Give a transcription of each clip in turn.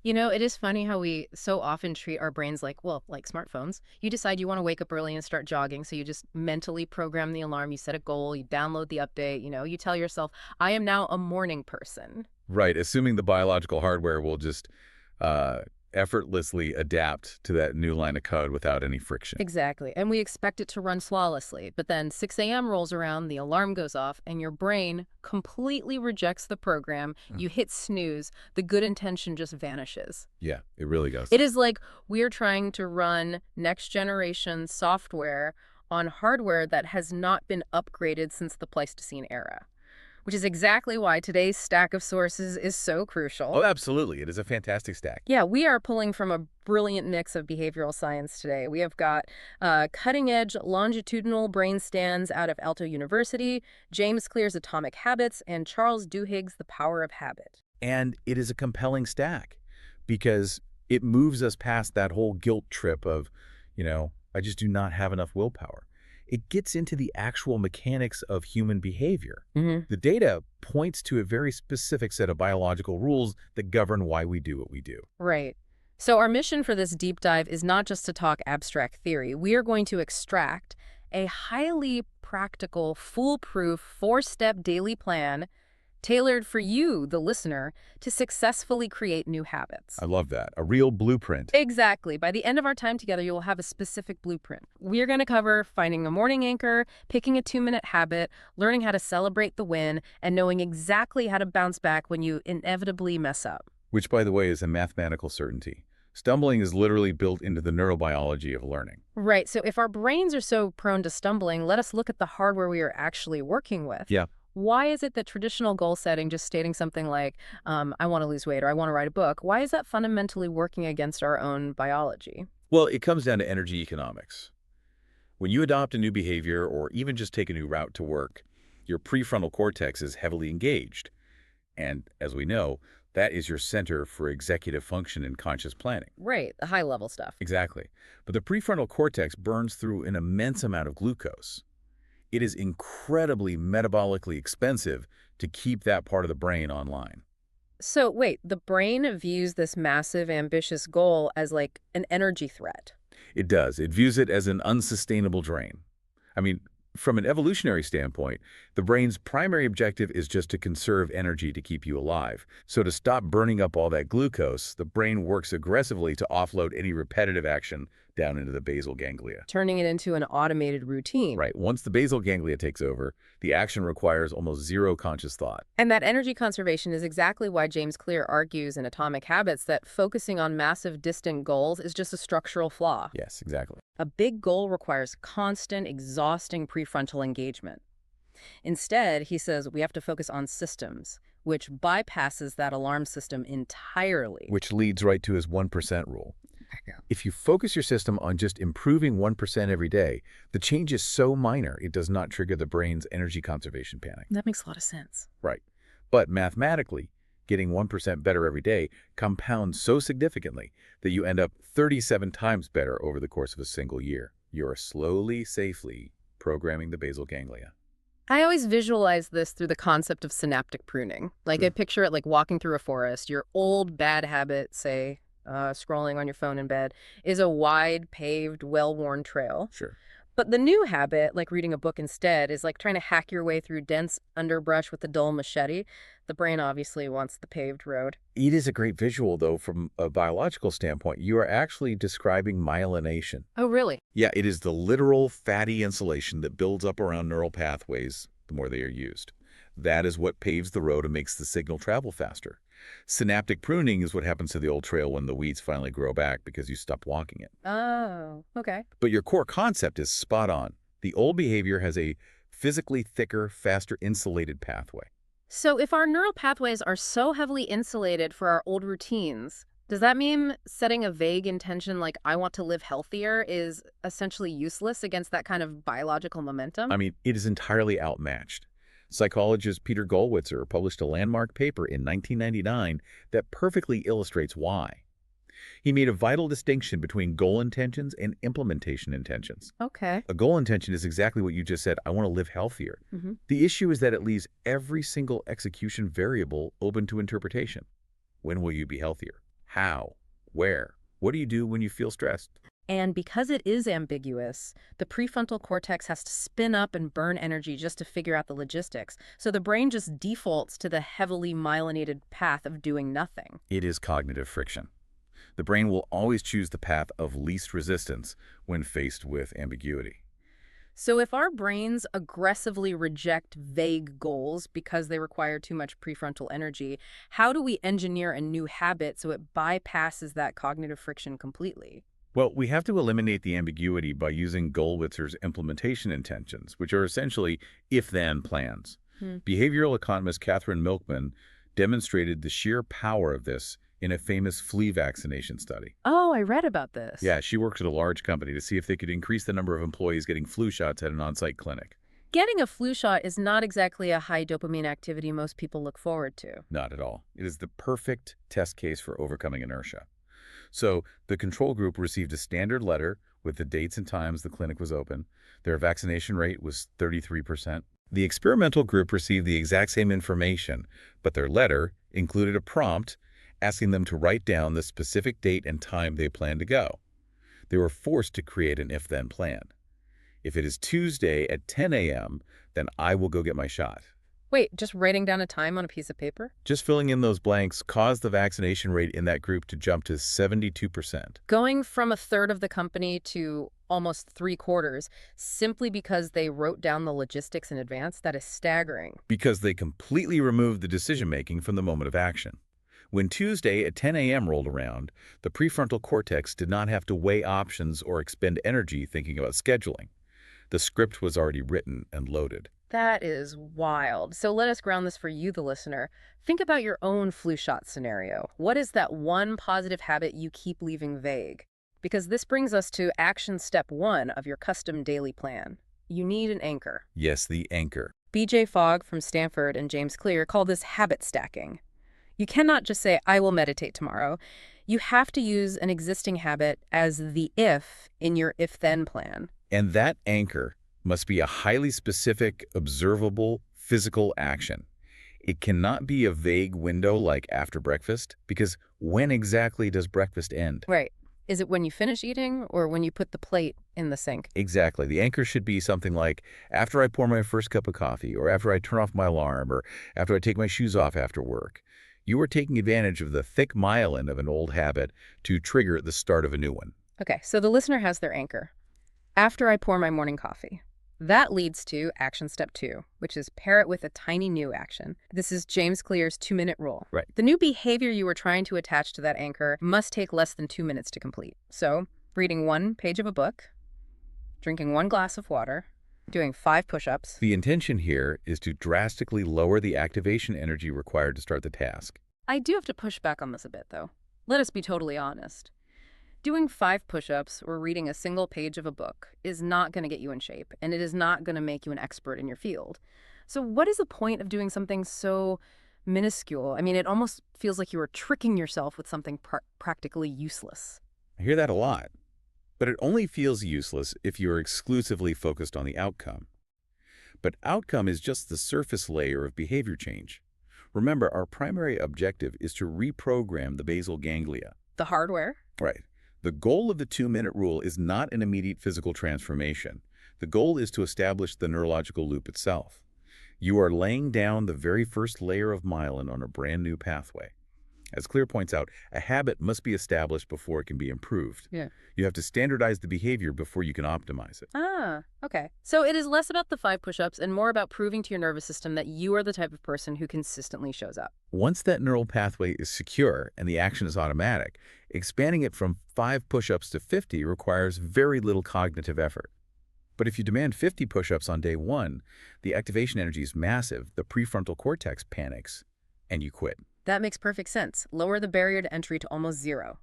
It is funny how we so often treat our brains like, well, like smartphones. You decide you want to wake up early and start jogging, so you just mentally program the alarm, you set a goal, you download the update, you tell yourself, I am now a morning person. Right, assuming the biological hardware will just uh, effortlessly adapt to that new line of code without any friction. Exactly. And we expect it to run flawlessly. But then 6 a.m. rolls around, the alarm goes off, and your brain completely rejects the program. Mm. You hit snooze, the good intention just vanishes. Yeah, it really goes. It is like we're trying to run next generation software on hardware that has not been upgraded since the Pleistocene era, which is exactly why today's stack of sources is so crucial. Oh, absolutely. It is a fantastic stack. Yeah, we are pulling from a brilliant mix of behavioral science today. We have got cutting-edge longitudinal brain scans out of Alto University, James Clear's Atomic Habits, and Charles Duhigg's The Power of Habit. And it is a compelling stack because it moves us past that whole guilt trip of, I just do not have enough willpower. It gets into the actual mechanics of human behavior. The data points to a very specific set of biological rules that govern why we do what we do. Right. So our mission for this deep dive is not just to talk abstract theory. We are going to extract a highly practical, foolproof, four-step daily plan tailored for you, the listener, to successfully create new habits. I love that. A real blueprint. Exactly. By the end of our time together, you will have a specific blueprint. We're going to cover finding a morning anchor, picking a 2-minute habit, learning how to celebrate the win, and knowing exactly how to bounce back when you inevitably mess up. Which, by the way, is a mathematical certainty. Stumbling is literally built into the neurobiology of learning. Right. So if our brains are so prone to stumbling, let us look at the hardware we are actually working with. Yeah. Why is it that traditional goal setting, just stating something like, I want to lose weight or I want to write a book, why is that fundamentally working against our own biology? Well, it comes down to energy economics. When you adopt a new behavior or even just take a new route to work, your prefrontal cortex is heavily engaged. And as we know, that is your center for executive function and conscious planning. Right, the high level stuff. Exactly. But the prefrontal cortex burns through an immense amount of glucose. It is incredibly metabolically expensive to keep that part of the brain online. So wait, the brain views this massive, ambitious goal as like an energy threat. It does. It views it as an unsustainable drain. I mean, from an evolutionary standpoint, the brain's primary objective is just to conserve energy to keep you alive. So to stop burning up all that glucose, the brain works aggressively to offload any repetitive action down into the basal ganglia. Turning it into an automated routine. Right. Once the basal ganglia takes over, the action requires almost zero conscious thought. And that energy conservation is exactly why James Clear argues in Atomic Habits that focusing on massive distant goals is just a structural flaw. Yes, exactly. A big goal requires constant, exhausting prefrontal engagement. Instead, he says we have to focus on systems, which bypasses that alarm system entirely. Which leads right to his 1% rule. If you focus your system on just improving 1% every day, the change is so minor it does not trigger the brain's energy conservation panic. That makes a lot of sense. Right. But mathematically, getting 1% better every day compounds so significantly that you end up 37 times better over the course of a single year. You're slowly, safely programming the basal ganglia. I always visualize this through the concept of synaptic pruning. Like I picture it like walking through a forest. Your old bad habit, say, scrolling on your phone in bed, is a wide, paved, well-worn trail. Sure. But the new habit, like reading a book instead, is like trying to hack your way through dense underbrush with a dull machete. The brain obviously wants the paved road. It is a great visual, though, from a biological standpoint. You are actually describing myelination. Oh, really? Yeah, it is the literal fatty insulation that builds up around neural pathways the more they are used. That is what paves the road and makes the signal travel faster. Synaptic pruning is what happens to the old trail when the weeds finally grow back because you stopped walking it. Oh, okay. But your core concept is spot on. The old behavior has a physically thicker, faster insulated pathway. So if our neural pathways are so heavily insulated for our old routines, does that mean setting a vague intention like I want to live healthier is essentially useless against that kind of biological momentum? I mean, it is entirely outmatched. Psychologist Peter Gollwitzer published a landmark paper in 1999 that perfectly illustrates why. He made a vital distinction between goal intentions and implementation intentions. Okay. A goal intention is exactly what you just said. I want to live healthier. The issue is that it leaves every single execution variable open to interpretation. When will you be healthier? How? Where? What do you do when you feel stressed? And because it is ambiguous, the prefrontal cortex has to spin up and burn energy just to figure out the logistics. So the brain just defaults to the heavily myelinated path of doing nothing. It is cognitive friction. The brain will always choose the path of least resistance when faced with ambiguity. So if our brains aggressively reject vague goals because they require too much prefrontal energy, how do we engineer a new habit so it bypasses that cognitive friction completely? Well, we have to eliminate the ambiguity by using Gollwitzer's implementation intentions, which are essentially if-then plans. Hmm. Behavioral economist Catherine Milkman demonstrated the sheer power of this in a famous flea vaccination study. Oh, I read about this. Yeah, she worked at a large company to see if they could increase the number of employees getting flu shots at an on-site clinic. Getting a flu shot is not exactly a high dopamine activity most people look forward to. Not at all. It is the perfect test case for overcoming inertia. So the control group received a standard letter with the dates and times the clinic was open. Their vaccination rate was 33%. The experimental group received the exact same information, but their letter included a prompt asking them to write down the specific date and time they planned to go. They were forced to create an if-then plan. If it is Tuesday at 10 a.m., then I will go get my shot. Wait, just writing down a time on a piece of paper? Just filling in those blanks caused the vaccination rate in that group to jump to 72%. Going from a third of the company to almost three-quarters simply because they wrote down the logistics in advance, that is staggering. Because they completely removed the decision-making from the moment of action. When Tuesday at 10 a.m. rolled around, the prefrontal cortex did not have to weigh options or expend energy thinking about scheduling. The script was already written and loaded. That is wild. So let us ground this for you, the listener. Think about your own flu shot scenario. What is that one positive habit you keep leaving vague? Because this brings us to action step 1 of your custom daily plan. You need an anchor. Yes, the anchor. B.J. Fogg from Stanford and James Clear call this habit stacking. You cannot just say, I will meditate tomorrow. You have to use an existing habit as the if in your if-then plan. And that anchor must be a highly specific, observable, physical action. It cannot be a vague window like after breakfast, because when exactly does breakfast end? Right. Is it when you finish eating or when you put the plate in the sink? Exactly. The anchor should be something like after I pour my first cup of coffee, or after I turn off my alarm, or after I take my shoes off after work. You are taking advantage of the thick myelin of an old habit to trigger the start of a new one. Okay, so the listener has their anchor. After I pour my morning coffee. That leads to action step 2, which is pair it with a tiny new action. This is James Clear's 2-minute rule. Right. The new behavior you were trying to attach to that anchor must take less than 2 minutes to complete. So, reading 1 page of a book, drinking 1 glass of water, doing 5 push-ups. The intention here is to drastically lower the activation energy required to start the task. I do have to push back on this a bit, though. Let us be totally honest. Doing 5 push-ups or reading a single page of a book is not going to get you in shape, and it is not going to make you an expert in your field. So what is the point of doing something so minuscule? I mean, it almost feels like you are tricking yourself with something practically useless. I hear that a lot. But it only feels useless if you are exclusively focused on the outcome. But outcome is just the surface layer of behavior change. Remember, our primary objective is to reprogram the basal ganglia. The hardware? Right. The goal of the 2-minute rule is not an immediate physical transformation. The goal is to establish the neurological loop itself. You are laying down the very first layer of myelin on a brand new pathway. As Clear points out, a habit must be established before it can be improved. Yeah. You have to standardize the behavior before you can optimize it. Ah, okay. So it is less about the 5 push-ups and more about proving to your nervous system that you are the type of person who consistently shows up. Once that neural pathway is secure and the action is automatic, expanding it from 5 push-ups to 50 requires very little cognitive effort. But if you demand 50 push-ups on day 1, the activation energy is massive, the prefrontal cortex panics, and you quit. That makes perfect sense. Lower the barrier to entry to almost 0.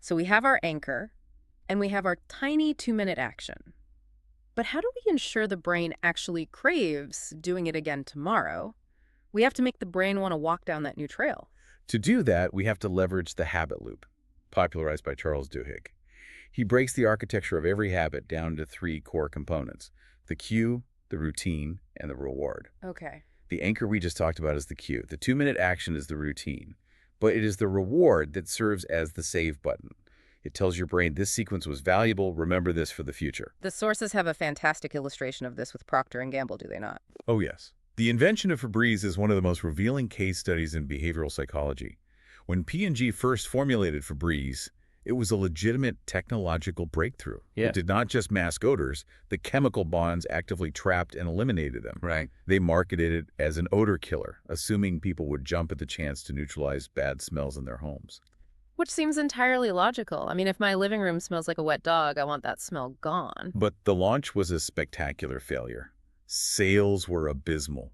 So we have our anchor, and we have our tiny 2-minute action. But how do we ensure the brain actually craves doing it again tomorrow? We have to make the brain want to walk down that new trail. To do that, we have to leverage the habit loop, popularized by Charles Duhigg. He breaks the architecture of every habit down into 3 core components: the cue, the routine, and the reward. Okay. The anchor we just talked about is the cue. The 2-minute action is the routine. but it is the reward that serves as the save button. It tells your brain this sequence was valuable, remember this for the future. The sources have a fantastic illustration of this with Procter& Gamble, do they not? Oh, yes. The invention of Febreze is one of the most revealing case studies in behavioral psychology. When P&G first formulated Febreze, it was a legitimate technological breakthrough. Yeah. It did not just mask odors, the chemical bonds actively trapped and eliminated them. Right. They marketed it as an odor killer, assuming people would jump at the chance to neutralize bad smells in their homes. Which seems entirely logical. I mean, if my living room smells like a wet dog, I want that smell gone. But the launch was a spectacular failure. Sales were abysmal.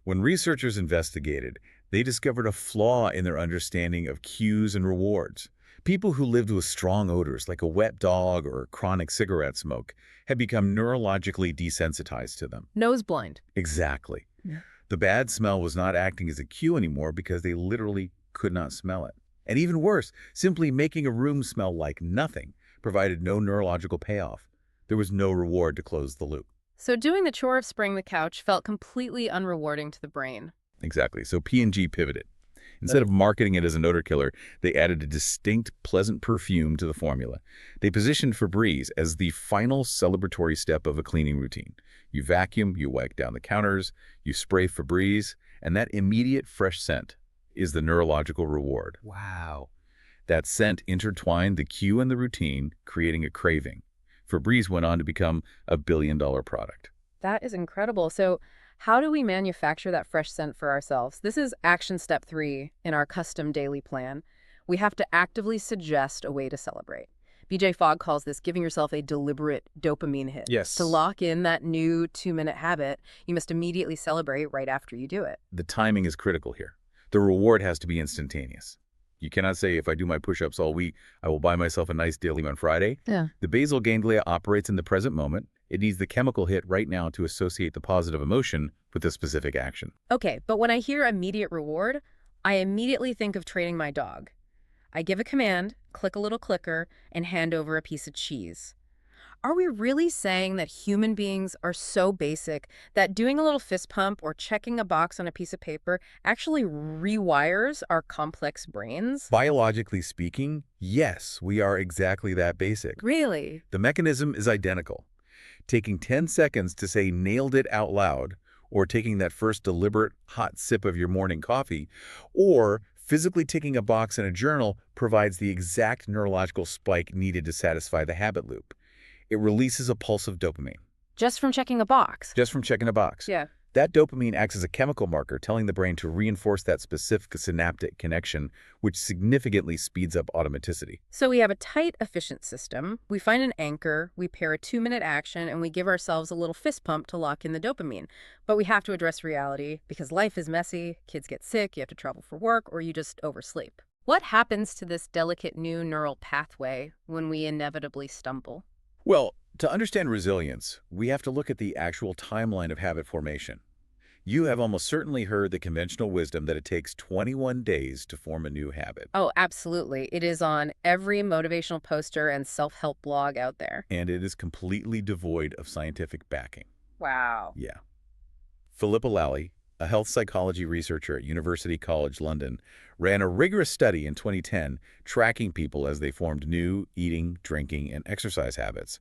When researchers investigated, they discovered a flaw in their understanding of cues and rewards. People who lived with strong odors, like a wet dog or chronic cigarette smoke, had become neurologically desensitized to them. Nose blind. Exactly. Yeah. The bad smell was not acting as a cue anymore because they literally could not smell it. And even worse, simply making a room smell like nothing provided no neurological payoff. There was no reward to close the loop. So doing the chore of spraying the couch felt completely unrewarding to the brain. Exactly. So P&G pivoted. Instead of marketing it as an odor killer, they added a distinct, pleasant perfume to the formula. They positioned Febreze as the final celebratory step of a cleaning routine. You vacuum, you wipe down the counters, you spray Febreze, and that immediate fresh scent is the neurological reward. Wow. That scent intertwined the cue and the routine, creating a craving. Febreze went on to become a billion-dollar product. That is incredible. So how do we manufacture that fresh scent for ourselves? This is action step 3 in our custom daily plan. We have to actively suggest a way to celebrate. BJ Fogg calls this giving yourself a deliberate dopamine hit. Yes. To lock in that new 2-minute habit, you must immediately celebrate right after you do it. The timing is critical here. The reward has to be instantaneous. You cannot say, if I do my push-ups all week, I will buy myself a nice daily on Friday. Yeah. The basal ganglia operates in the present moment. It needs the chemical hit right now to associate the positive emotion with a specific action. Okay, but when I hear immediate reward, I immediately think of training my dog. I give a command, click a little clicker, and hand over a piece of cheese. Are we really saying that human beings are so basic that doing a little fist pump or checking a box on a piece of paper actually rewires our complex brains? Biologically speaking, yes, we are exactly that basic. Really? The mechanism is identical. Taking 10 seconds to say nailed it out loud, or taking that first deliberate hot sip of your morning coffee, or physically ticking a box in a journal provides the exact neurological spike needed to satisfy the habit loop. It releases a pulse of dopamine. Just from checking a box? Just from checking a box. Yeah. That dopamine acts as a chemical marker, telling the brain to reinforce that specific synaptic connection, which significantly speeds up automaticity. So we have a tight, efficient system. We find an anchor, we pair a 2-minute action, and we give ourselves a little fist pump to lock in the dopamine. But we have to address reality because life is messy, kids get sick, you have to travel for work, or you just oversleep. What happens to this delicate new neural pathway when we inevitably stumble? Well, to understand resilience, we have to look at the actual timeline of habit formation. You have almost certainly heard the conventional wisdom that it takes 21 days to form a new habit. Oh, absolutely. It is on every motivational poster and self-help blog out there. And it is completely devoid of scientific backing. Wow. Yeah. Philippa Lally, a health psychology researcher at University College London, ran a rigorous study in 2010 tracking people as they formed new eating, drinking, and exercise habits.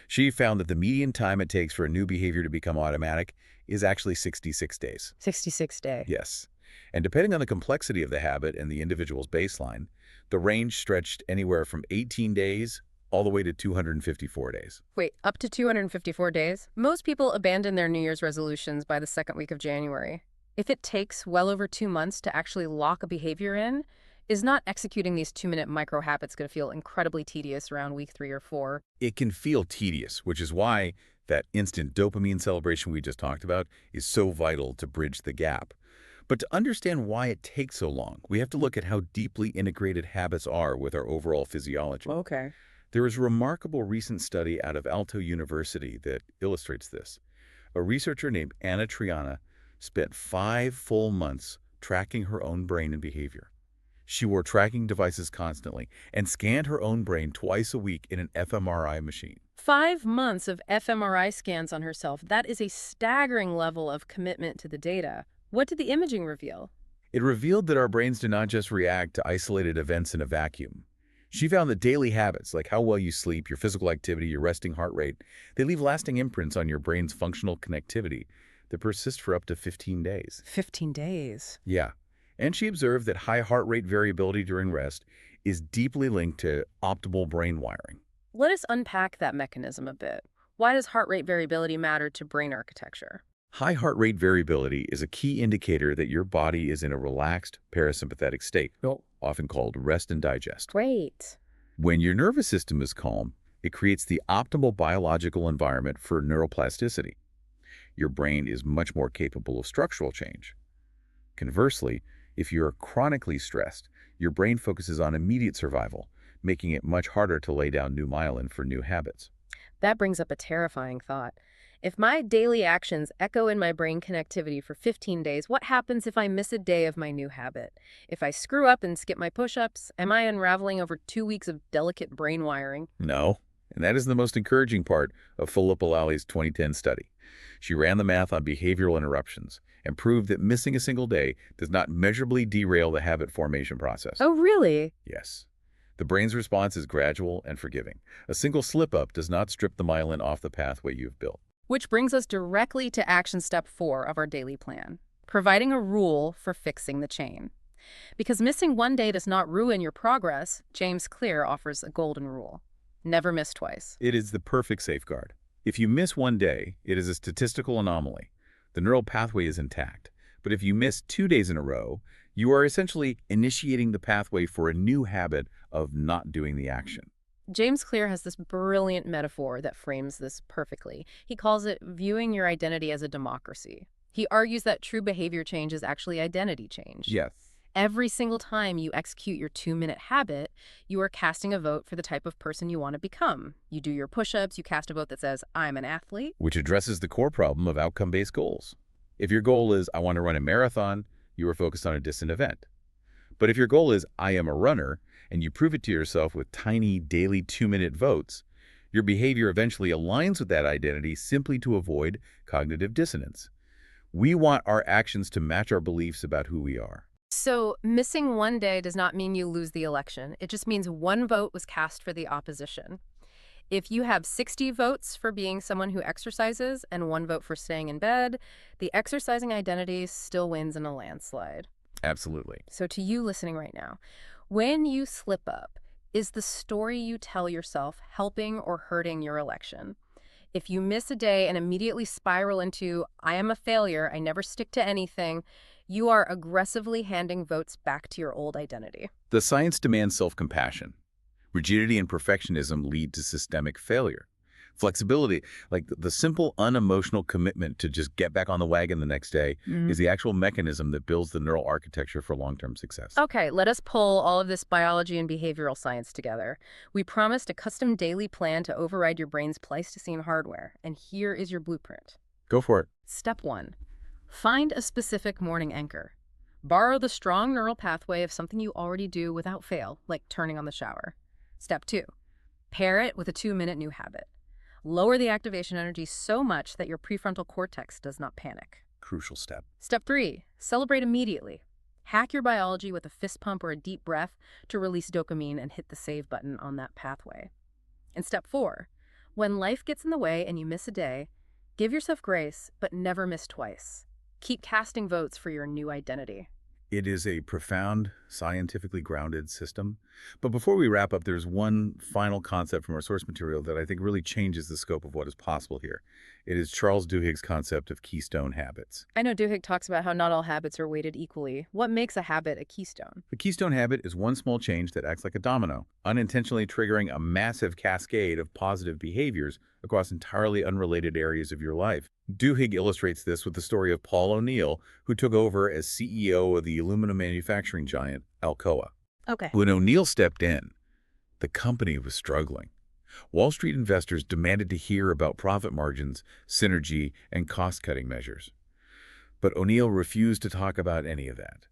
She found that the median time it takes for a new behavior to become automatic is actually 66 days. 66 day. Yes. And depending on the complexity of the habit and the individual's baseline, the range stretched anywhere from 18 days all the way to 254 days. Wait, up to 254 days? Most people abandon their New Year's resolutions by the second week of January. If it takes well over 2 months to actually lock a behavior in, is not executing these 2-minute micro habits going to feel incredibly tedious around week 3 or 4? It can feel tedious, which is why that instant dopamine celebration we just talked about is so vital to bridge the gap. But to understand why it takes so long, we have to look at how deeply integrated habits are with our overall physiology. Okay. There is a remarkable recent study out of Aalto University that illustrates this. A researcher named Anna Triana spent 5 full months tracking her own brain and behavior. She wore tracking devices constantly and scanned her own brain twice a week in an fMRI machine. 5 months of fMRI scans on herself. That is a staggering level of commitment to the data. What did the imaging reveal? It revealed that our brains do not just react to isolated events in a vacuum. She found that daily habits, like how well you sleep, your physical activity, your resting heart rate, they leave lasting imprints on your brain's functional connectivity that persist for up to 15 days. 15 days. Yeah. And she observed that high heart rate variability during rest is deeply linked to optimal brain wiring. Let us unpack that mechanism a bit. Why does heart rate variability matter to brain architecture? High heart rate variability is a key indicator that your body is in a relaxed parasympathetic state, often called rest and digest. Great. When your nervous system is calm, it creates the optimal biological environment for neuroplasticity. Your brain is much more capable of structural change. Conversely, if you're chronically stressed, your brain focuses on immediate survival, making it much harder to lay down new myelin for new habits. That brings up a terrifying thought. If my daily actions echo in my brain connectivity for 15 days, what happens if I miss a day of my new habit? If I screw up and skip my push-ups, am I unraveling over 2 weeks of delicate brain wiring? No, and that is the most encouraging part of Philippa Lally's 2010 study. She ran the math on behavioral interruptions and proved that missing a single day does not measurably derail the habit formation process. Oh, really? Yes. The brain's response is gradual and forgiving. A single slip-up does not strip the myelin off the pathway you've built. Which brings us directly to action step 4 of our daily plan, providing a rule for fixing the chain. Because missing one day does not ruin your progress, James Clear offers a golden rule. Never miss twice. It is the perfect safeguard. If you miss one day, it is a statistical anomaly. The neural pathway is intact. But if you miss 2 days in a row, you are essentially initiating the pathway for a new habit of not doing the action. James Clear has this brilliant metaphor that frames this perfectly. He calls it viewing your identity as a democracy. He argues that true behavior change is actually identity change. Yes. Every single time you execute your 2-minute habit, you are casting a vote for the type of person you want to become. You do your push-ups, you cast a vote that says, I'm an athlete. Which addresses the core problem of outcome-based goals. If your goal is, I want to run a marathon, you are focused on a distant event. But if your goal is, I am a runner, and you prove it to yourself with tiny daily 2-minute votes, your behavior eventually aligns with that identity simply to avoid cognitive dissonance. We want our actions to match our beliefs about who we are. So missing one day does not mean you lose the election. It just means one vote was cast for the opposition. If you have 60 votes for being someone who exercises and 1 vote for staying in bed, the exercising identity still wins in a landslide. Absolutely. So to you listening right now, when you slip up, is the story you tell yourself helping or hurting your election? If you miss a day and immediately spiral into, I am a failure, I never stick to anything, you are aggressively handing votes back to your old identity. The science demands self-compassion. Rigidity and perfectionism lead to systemic failure. Flexibility, like the simple unemotional commitment to just get back on the wagon the next day, is the actual mechanism that builds the neural architecture for long-term success. Okay, let us pull all of this biology and behavioral science together. We promised a custom daily plan to override your brain's Pleistocene hardware, and here is your blueprint. Go for it. Step 1. Find a specific morning anchor. Borrow the strong neural pathway of something you already do without fail, like turning on the shower. Step 2. Pair it with a 2-minute new habit. Lower the activation energy so much that your prefrontal cortex does not panic. Crucial step. Step 3. Celebrate immediately. Hack your biology with a fist pump or a deep breath to release dopamine and hit the save button on that pathway. And step 4. When life gets in the way and you miss a day, give yourself grace, but never miss twice. Keep casting votes for your new identity. It is a profound, scientifically grounded system. But before we wrap up, there's one final concept from our source material that I think really changes the scope of what is possible here. It is Charles Duhigg's concept of keystone habits. I know Duhigg talks about how not all habits are weighted equally. What makes a habit a keystone? The keystone habit is one small change that acts like a domino, unintentionally triggering a massive cascade of positive behaviors across entirely unrelated areas of your life. Duhigg illustrates this with the story of Paul O'Neill, who took over as CEO of the aluminum manufacturing giant Alcoa. Okay. When O'Neill stepped in, the company was struggling. Wall Street investors demanded to hear about profit margins, synergy, and cost-cutting measures. But O'Neill refused to talk about any of that.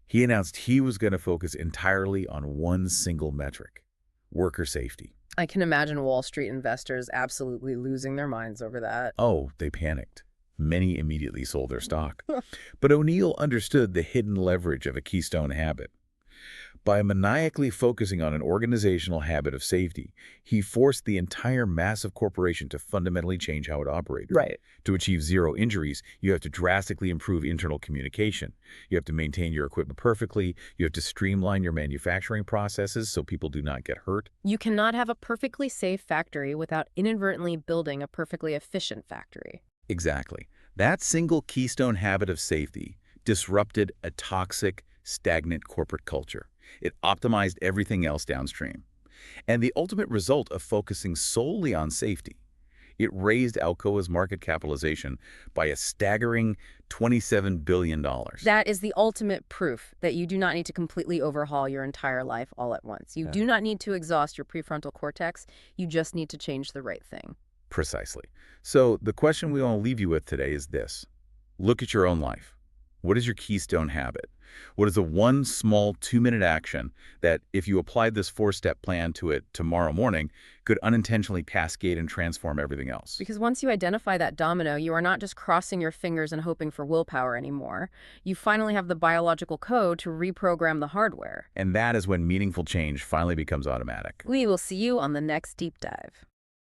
He announced he was going to focus entirely on one single metric: worker safety. I can imagine Wall Street investors absolutely losing their minds over that. Oh, they panicked. Many immediately sold their stock. But O'Neill understood the hidden leverage of a keystone habit. By maniacally focusing on an organizational habit of safety, he forced the entire massive corporation to fundamentally change how it operated. Right. To achieve zero injuries, you have to drastically improve internal communication. You have to maintain your equipment perfectly. You have to streamline your manufacturing processes so people do not get hurt. You cannot have a perfectly safe factory without inadvertently building a perfectly efficient factory. Exactly. That single keystone habit of safety disrupted a toxic, stagnant corporate culture. It optimized everything else downstream. And the ultimate result of focusing solely on safety, it raised Alcoa's market capitalization by a staggering $27 billion. That is the ultimate proof that you do not need to completely overhaul your entire life all at once. You do not need to exhaust your prefrontal cortex. You just need to change the right thing. Precisely. So the question we want to leave you with today is this. Look at your own life. What is your keystone habit? What is the one small 2-minute action that, if you applied this 4-step plan to it tomorrow morning, could unintentionally cascade and transform everything else? Because once you identify that domino, you are not just crossing your fingers and hoping for willpower anymore. You finally have the biological code to reprogram the hardware. And that is when meaningful change finally becomes automatic. We will see you on the next deep dive.